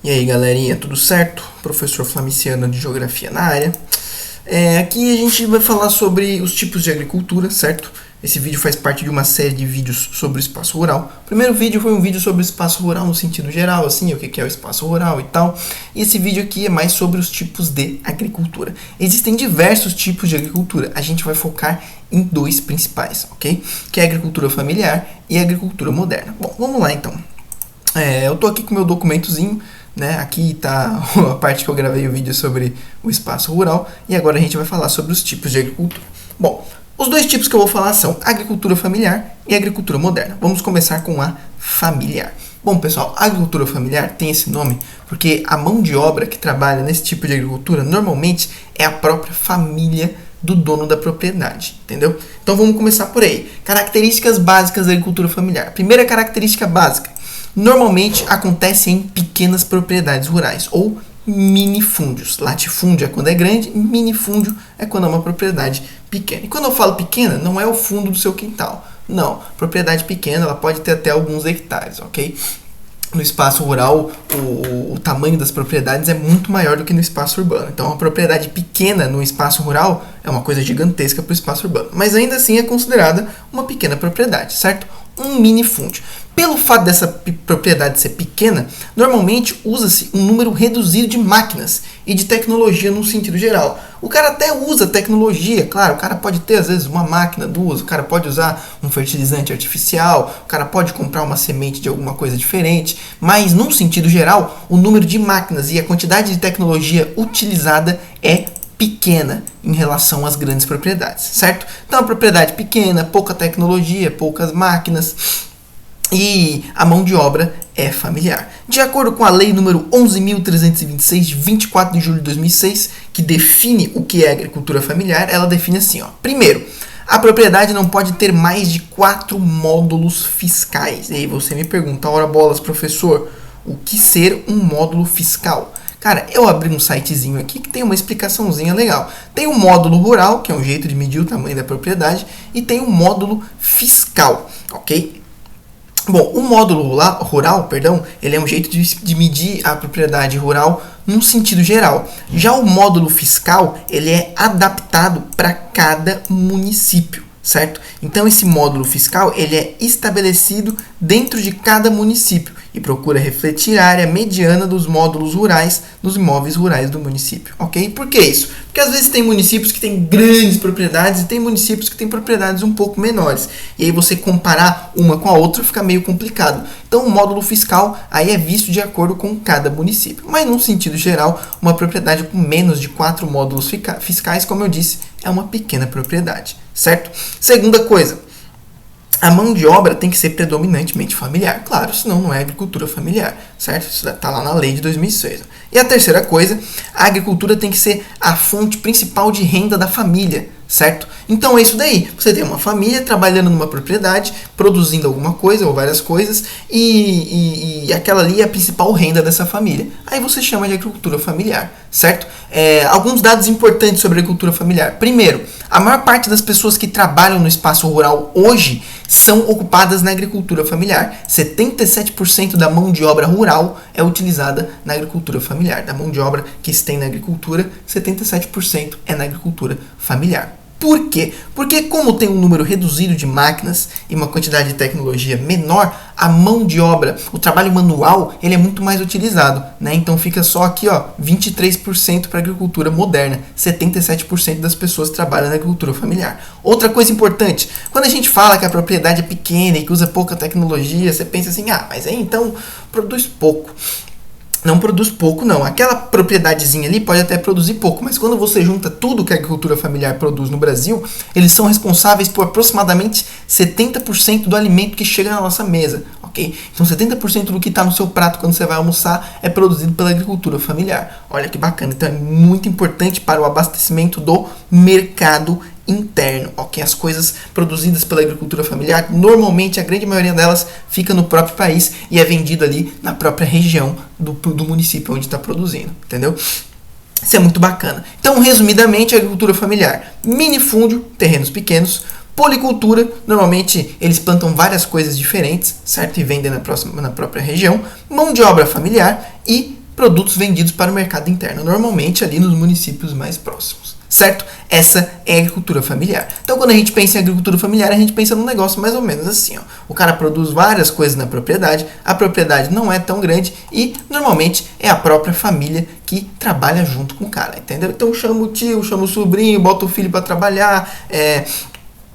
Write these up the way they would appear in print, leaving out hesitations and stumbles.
E aí, galerinha, tudo certo? Professor Flamiciano de Geografia na área. Aqui a gente vai falar sobre os tipos de agricultura, certo? Esse vídeo faz parte de uma série de vídeos sobre o espaço rural. O primeiro vídeo foi um vídeo sobre o espaço rural no sentido geral, assim, o que é o espaço rural e tal. E esse vídeo aqui é mais sobre os tipos de agricultura. Existem diversos tipos de agricultura. A gente vai focar em dois principais, ok? Que é a agricultura familiar e a agricultura moderna. Bom, vamos lá então. Eu tô aqui com o meu documentozinho, né? Aqui tá a parte que eu gravei o vídeo sobre o espaço rural e agora a gente vai falar sobre os tipos de agricultura. Bom, os dois tipos que eu vou falar são agricultura familiar e agricultura moderna. Vamos começar com a familiar. Bom, pessoal, a agricultura familiar tem esse nome porque a mão de obra que trabalha nesse tipo de agricultura normalmente é a própria família do dono da propriedade, entendeu? Então vamos começar por aí. Características básicas da agricultura familiar. Primeira característica básica: normalmente acontece em pequenas propriedades rurais ou minifúndios. Latifúndio é quando é grande, minifúndio é quando é uma propriedade pequena. E quando eu falo pequena, não é o fundo do seu quintal. Não, propriedade pequena ela pode ter até alguns hectares, ok? No espaço rural, o tamanho das propriedades é muito maior do que no espaço urbano. Então, uma propriedade pequena no espaço rural é uma coisa gigantesca para o espaço urbano. Mas ainda assim é considerada uma pequena propriedade, certo? Um minifúndio. Pelo fato dessa propriedade ser pequena, normalmente usa-se um número reduzido de máquinas e de tecnologia no sentido geral. O cara até usa tecnologia, claro, o cara pode ter às vezes uma máquina, duas, o cara pode usar um fertilizante artificial, o cara pode comprar uma semente de alguma coisa diferente, mas num sentido geral, o número de máquinas e a quantidade de tecnologia utilizada é pequena em relação às grandes propriedades, certo? Então, a propriedade pequena, pouca tecnologia, poucas máquinas e a mão de obra é familiar. De acordo com a lei número 11.326, de 24 de julho de 2006, que define o que é agricultura familiar, ela define assim, ó. Primeiro, a propriedade não pode ter mais de 4 módulos fiscais. E aí você me pergunta, ora bolas, professor, o que ser um módulo fiscal? Cara, eu abri um sitezinho aqui que tem uma explicaçãozinha legal. Tem o módulo rural, que é um jeito de medir o tamanho da propriedade, e tem o módulo fiscal, ok? Bom, o módulo rural, ele é um jeito de medir a propriedade rural num sentido geral. Já o módulo fiscal, ele é adaptado para cada município, certo? Então, esse módulo fiscal, ele é estabelecido dentro de cada município e procura refletir a área mediana dos módulos rurais dos imóveis rurais do município, ok? Por que isso? Porque às vezes tem municípios que têm grandes propriedades e tem municípios que têm propriedades um pouco menores. E aí você comparar uma com a outra fica meio complicado. Então o módulo fiscal aí é visto de acordo com cada município. Mas num sentido geral, uma propriedade com menos de 4 módulos fiscais, como eu disse, é uma pequena propriedade, certo? Segunda coisa: a mão de obra tem que ser predominantemente familiar. Claro, senão não é agricultura familiar, certo? Isso está lá na lei de 2006. E a terceira coisa, a agricultura tem que ser a fonte principal de renda da família, certo? Então é isso daí. Você tem uma família trabalhando numa propriedade, produzindo alguma coisa ou várias coisas, e aquela ali é a principal renda dessa família. Aí você chama de agricultura familiar, certo? Alguns dados importantes sobre a agricultura familiar. Primeiro, a maior parte das pessoas que trabalham no espaço rural hoje são ocupadas na agricultura familiar. 77% da mão de obra rural é utilizada na agricultura familiar. Da mão de obra que se tem na agricultura, 77% é na agricultura familiar. Por quê? Porque como tem um número reduzido de máquinas e uma quantidade de tecnologia menor, a mão de obra, o trabalho manual, ele é muito mais utilizado, né? Então fica só aqui, ó, 23% para a agricultura moderna, 77% das pessoas trabalham na agricultura familiar. Outra coisa importante, quando a gente fala que a propriedade é pequena e que usa pouca tecnologia, você pensa assim, mas aí então produz pouco. Não produz pouco, não. Aquela propriedadezinha ali pode até produzir pouco, mas quando você junta tudo que a agricultura familiar produz no Brasil, eles são responsáveis por aproximadamente 70% do alimento que chega na nossa mesa, ok? Então 70% do que está no seu prato quando você vai almoçar é produzido pela agricultura familiar. Olha que bacana. Então é muito importante para o abastecimento do mercado interno, ok? As coisas produzidas pela agricultura familiar, normalmente a grande maioria delas fica no próprio país e é vendido ali na própria região do município onde está produzindo, entendeu? Isso é muito bacana. Então, resumidamente, a agricultura familiar: minifúndio, terrenos pequenos; policultura, normalmente eles plantam várias coisas diferentes, certo? E vendem na própria região; mão de obra familiar; e produtos vendidos para o mercado interno, normalmente ali nos municípios mais próximos, certo? Essa é a agricultura familiar. Então, quando a gente pensa em agricultura familiar, a gente pensa num negócio mais ou menos assim, ó. O cara produz várias coisas na propriedade, a propriedade não é tão grande e, normalmente, é a própria família que trabalha junto com o cara, entendeu? Então, chama o tio, chama o sobrinho, bota o filho para trabalhar,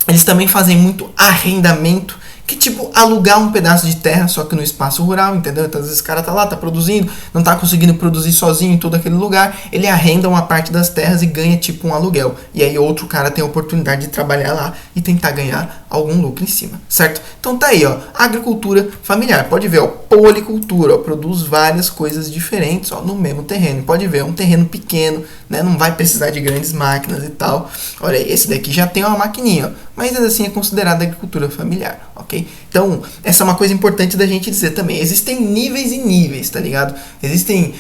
eles também fazem muito arrendamento, que tipo alugar um pedaço de terra, só que no espaço rural, entendeu? Então às vezes o cara tá lá, tá produzindo, não tá conseguindo produzir sozinho em todo aquele lugar, ele arrenda uma parte das terras e ganha tipo um aluguel. E aí outro cara tem a oportunidade de trabalhar lá e tentar ganhar algum lucro em cima, certo? Então tá aí, ó, agricultura familiar. Pode ver, ó, policultura, ó, produz várias coisas diferentes, ó, no mesmo terreno. Pode ver, é um terreno pequeno, né? Não vai precisar de grandes máquinas e tal. Olha aí, esse daqui já tem uma maquininha, ó, mas assim é considerada agricultura familiar, ok? Então, essa é uma coisa importante da gente dizer também. Existem níveis e níveis, tá ligado? Existem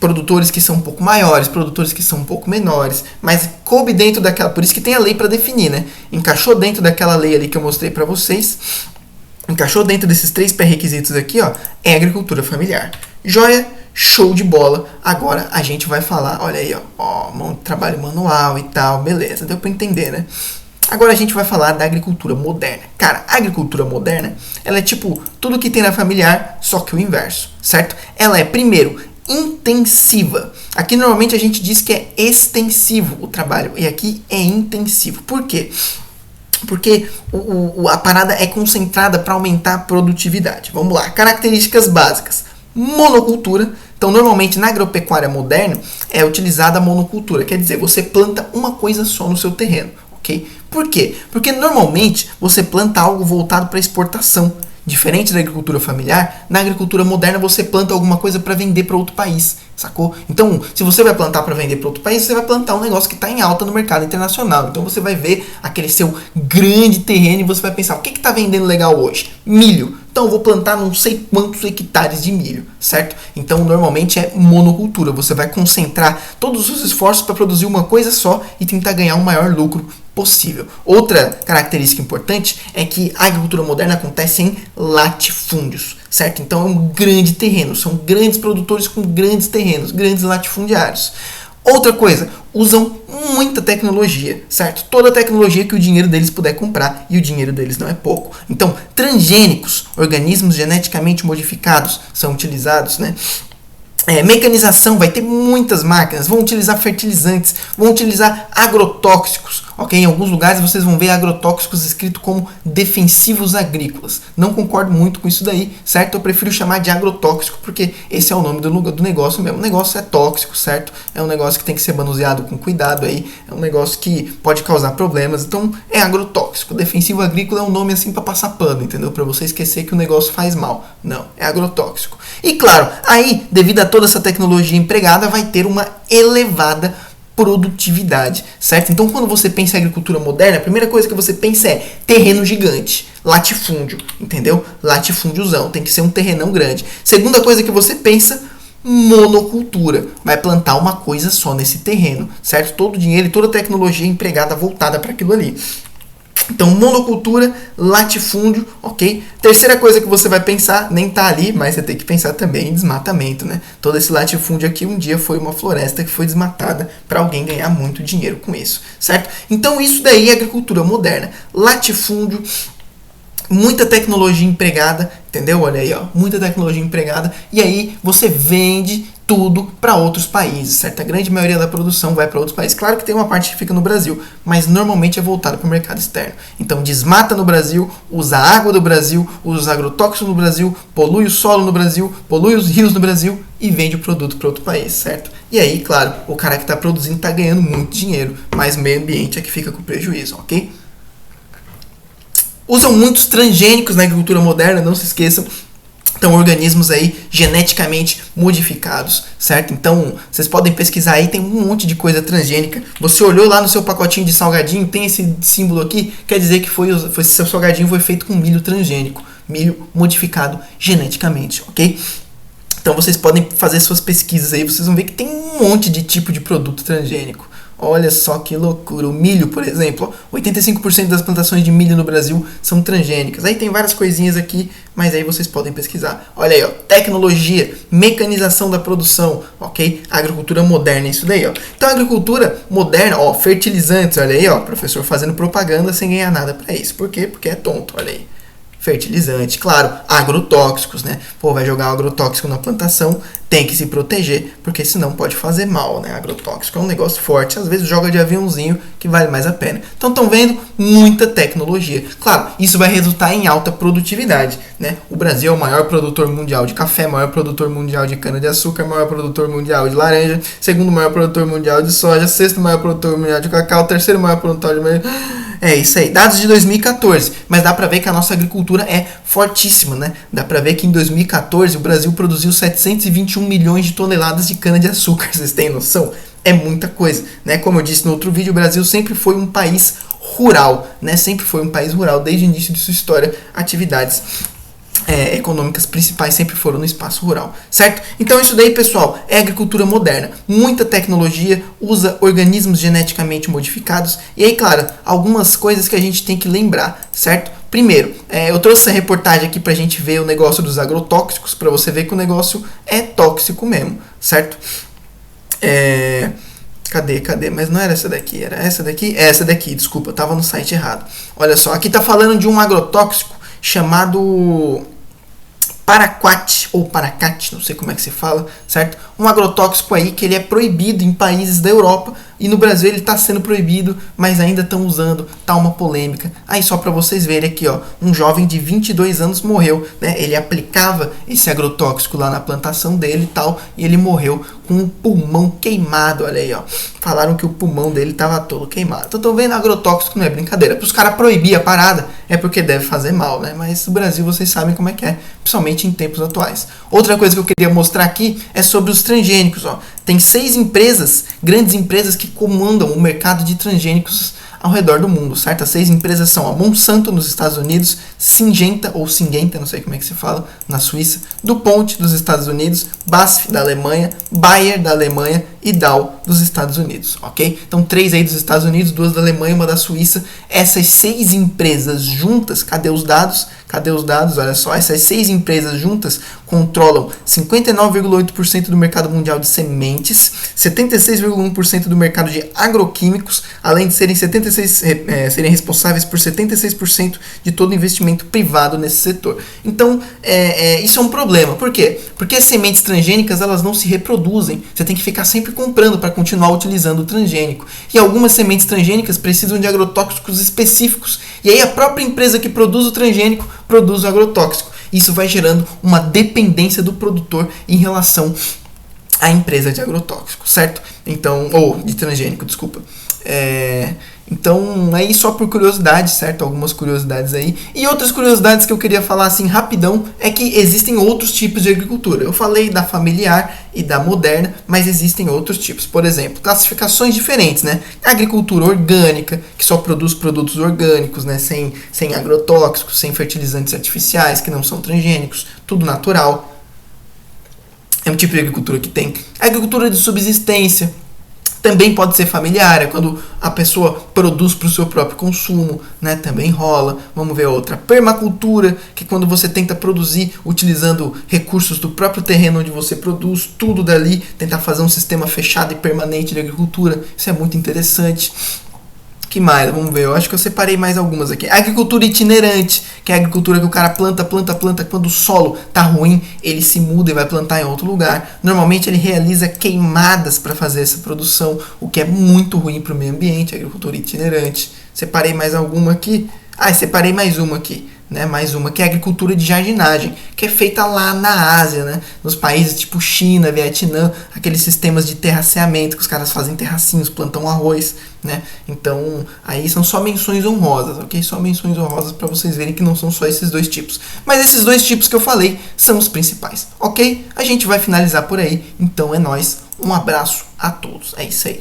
produtores que são um pouco maiores, produtores que são um pouco menores, mas coube dentro daquela... Por isso que tem a lei para definir, né? Encaixou dentro daquela lei ali que eu mostrei para vocês, encaixou dentro desses 3 pré-requisitos aqui, ó, é agricultura familiar. Joia? Show de bola. Agora a gente vai falar, olha aí, ó, trabalho manual e tal, beleza, deu para entender, né? Agora a gente vai falar da agricultura moderna. Cara, a agricultura moderna, ela é tipo tudo que tem na familiar, só que o inverso, certo? Ela é, primeiro, intensiva. Aqui normalmente a gente diz que é extensivo o trabalho, e aqui é intensivo. Por quê? Porque a parada é concentrada para aumentar a produtividade. Vamos lá, características básicas. Monocultura. Então, normalmente na agropecuária moderna é utilizada a monocultura, quer dizer, você planta uma coisa só no seu terreno. Okay? Por quê? Porque normalmente você planta algo voltado para exportação. Diferente da agricultura familiar, na agricultura moderna você planta alguma coisa para vender para outro país, sacou? Então, se você vai plantar para vender para outro país, você vai plantar um negócio que está em alta no mercado internacional. Então, você vai ver aquele seu grande terreno e você vai pensar, o que está vendendo legal hoje? Milho. Então, eu vou plantar não sei quantos hectares de milho, certo? Então, normalmente é monocultura. Você vai concentrar todos os esforços para produzir uma coisa só e tentar ganhar um maior lucro possível. Outra característica importante é que a agricultura moderna acontece em latifúndios, certo? Então é um grande terreno, são grandes produtores com grandes terrenos, grandes latifundiários. Outra coisa, usam muita tecnologia, certo? Toda a tecnologia que o dinheiro deles puder comprar, e o dinheiro deles não é pouco. Então, transgênicos, organismos geneticamente modificados, são utilizados, né? Mecanização, vai ter muitas máquinas, vão utilizar fertilizantes, vão utilizar agrotóxicos, ok? Em alguns lugares vocês vão ver agrotóxicos escrito como defensivos agrícolas. Não concordo muito com isso daí, certo? Eu prefiro chamar de agrotóxico, porque esse é o nome do negócio mesmo. O negócio é tóxico, certo? É um negócio que tem que ser manuseado com cuidado aí, é um negócio que pode causar problemas, então é agrotóxico. Defensivo agrícola é um nome assim para passar pano, entendeu? Para você esquecer que o negócio faz mal. Não, é agrotóxico. E claro, aí, devido a toda essa tecnologia empregada, vai ter uma elevada produtividade, certo? Então, quando você pensa em agricultura moderna, a primeira coisa que você pensa é terreno gigante, latifúndio, entendeu? Latifúndiozão, tem que ser um terrenão grande. Segunda coisa que você pensa, monocultura, vai plantar uma coisa só nesse terreno, certo? Todo o dinheiro e toda a tecnologia empregada voltada para aquilo ali. Então, monocultura, latifúndio, ok? Terceira coisa que você vai pensar, nem tá ali, mas você tem que pensar também em desmatamento, né? Todo esse latifúndio aqui um dia foi uma floresta que foi desmatada para alguém ganhar muito dinheiro com isso, certo? Então, isso daí é agricultura moderna. Latifúndio, muita tecnologia empregada, entendeu? Olha aí, ó, muita tecnologia empregada. E aí, você vende tudo para outros países, certo? A grande maioria da produção vai para outros países. Claro que tem uma parte que fica no Brasil, mas normalmente é voltada para o mercado externo. Então, desmata no Brasil, usa a água do Brasil, usa os agrotóxicos no Brasil, polui o solo no Brasil, polui os rios no Brasil e vende o produto para outro país, certo? E aí, claro, o cara que está produzindo está ganhando muito dinheiro, mas o meio ambiente é que fica com prejuízo, ok? Usam muitos transgênicos na agricultura moderna, não se esqueçam. Então, organismos aí geneticamente modificados, certo? Então, vocês podem pesquisar aí, tem um monte de coisa transgênica. Você olhou lá no seu pacotinho de salgadinho, tem esse símbolo aqui, quer dizer que seu salgadinho foi feito com milho transgênico, milho modificado geneticamente, ok? Então, vocês podem fazer suas pesquisas aí, vocês vão ver que tem um monte de tipo de produto transgênico, Olha só que loucura. O milho, por exemplo, 85% das plantações de milho no Brasil são transgênicas. Aí tem várias coisinhas aqui, mas aí vocês podem pesquisar. Olha aí, ó, tecnologia, mecanização da produção, ok? Agricultura moderna, isso daí, ó. Então, agricultura moderna, ó, fertilizantes, olha aí, ó, professor fazendo propaganda sem ganhar nada pra isso. Por quê? Porque é tonto, olha aí. Fertilizante, claro, agrotóxicos, né? Pô, vai jogar um agrotóxico na plantação, tem que se proteger, porque senão pode fazer mal, né? Agrotóxico é um negócio forte, às vezes joga de aviãozinho que vale mais a pena. Então estão vendo muita tecnologia. Claro, isso vai resultar em alta produtividade, né? O Brasil é o maior produtor mundial de café, maior produtor mundial de cana-de-açúcar, maior produtor mundial de laranja, segundo maior produtor mundial de soja, sexto maior produtor mundial de cacau, terceiro maior produtor de... É isso aí, dados de 2014, mas dá pra ver que a nossa agricultura é fortíssima, né? Dá pra ver que em 2014 o Brasil produziu 721 milhões de toneladas de cana-de-açúcar, vocês têm noção? É muita coisa, né? Como eu disse no outro vídeo, o Brasil sempre foi um país rural, né? Sempre foi um país rural, desde o início de sua história, atividades econômicas principais sempre foram no espaço rural, certo? Então isso daí, pessoal, é agricultura moderna. Muita tecnologia, usa organismos geneticamente modificados. E aí, claro, algumas coisas que a gente tem que lembrar, certo? Primeiro, eu trouxe essa reportagem aqui pra gente ver o negócio dos agrotóxicos, pra você ver que o negócio é tóxico mesmo, certo? Cadê? Mas não era essa daqui, era essa daqui? É essa daqui, desculpa, eu tava no site errado. Olha só, aqui tá falando de um agrotóxico chamado paraquat ou paracate, não sei como é que se fala, certo? Um agrotóxico aí que ele é proibido em países da Europa e no Brasil ele está sendo proibido, mas ainda estão usando, tá uma polêmica. Aí só para vocês verem aqui, ó, um jovem de 22 anos morreu, né? Ele aplicava esse agrotóxico lá na plantação dele e tal, e ele morreu com o pulmão queimado, olha aí, ó. Falaram que o pulmão dele estava todo queimado. Então, tô vendo, agrotóxico não é brincadeira. Para os caras proibir a parada, é porque deve fazer mal, né? Mas o Brasil, vocês sabem como é que é, principalmente em tempos atuais. Outra coisa que eu queria mostrar aqui é sobre os transgênicos, ó. Tem 6 empresas, grandes empresas que comandam o mercado de transgênicos ao redor do mundo, certo? As 6 empresas são a Monsanto nos Estados Unidos, Syngenta ou Syngenta, não sei como é que se fala, na Suíça, DuPont dos Estados Unidos, BASF da Alemanha, Bayer da Alemanha e Dow dos Estados Unidos, ok? Então 3 aí dos Estados Unidos, 2 da Alemanha e 1 da Suíça. Essas 6 empresas juntas, cadê os dados? Cadê os dados? Olha só, essas 6 empresas juntas controlam 59,8% do mercado mundial de sementes, 76,1% do mercado de agroquímicos, além de serem responsáveis por 76% de todo investimento privado nesse setor. Então, isso é um problema. Por quê? Porque as sementes transgênicas elas não se reproduzem. Você tem que ficar sempre comprando para continuar utilizando o transgênico. E algumas sementes transgênicas precisam de agrotóxicos específicos. E aí a própria empresa que produz o transgênico produz o agrotóxico. Isso vai gerando uma dependência do produtor em relação à empresa de agrotóxico, certo? Então, ou de transgênico, desculpa. Então, aí só por curiosidade, certo? Algumas curiosidades aí. E outras curiosidades que eu queria falar assim rapidão é que existem outros tipos de agricultura. Eu falei da familiar e da moderna, mas existem outros tipos. Por exemplo, classificações diferentes, né? Agricultura orgânica, que só produz produtos orgânicos, né? Sem agrotóxicos, sem fertilizantes artificiais, que não são transgênicos, tudo natural. É um tipo de agricultura que tem. Agricultura de subsistência. Também pode ser familiar, é quando a pessoa produz para o seu próprio consumo, né? Também rola. Vamos ver outra. Permacultura, que é quando você tenta produzir utilizando recursos do próprio terreno onde você produz, tudo dali, tentar fazer um sistema fechado e permanente de agricultura. Isso é muito interessante. Que mais? Vamos ver, eu acho que eu separei mais algumas aqui. Agricultura itinerante, que é a agricultura que o cara planta, quando o solo tá ruim, ele se muda e vai plantar em outro lugar. Normalmente ele realiza queimadas para fazer essa produção, o que é muito ruim para o meio ambiente, agricultura itinerante. Separei mais alguma aqui? Separei mais uma aqui. Né, mais uma, que é a agricultura de jardinagem, que é feita lá na Ásia, né, nos países tipo China, Vietnã, aqueles sistemas de terraceamento que os caras fazem terracinhos, plantam arroz, né, então aí são só menções honrosas, ok? Só menções honrosas para vocês verem que não são só esses 2 tipos, mas esses 2 tipos que eu falei são os principais, ok? A gente vai finalizar por aí, então é nóis, um abraço a todos, é isso aí.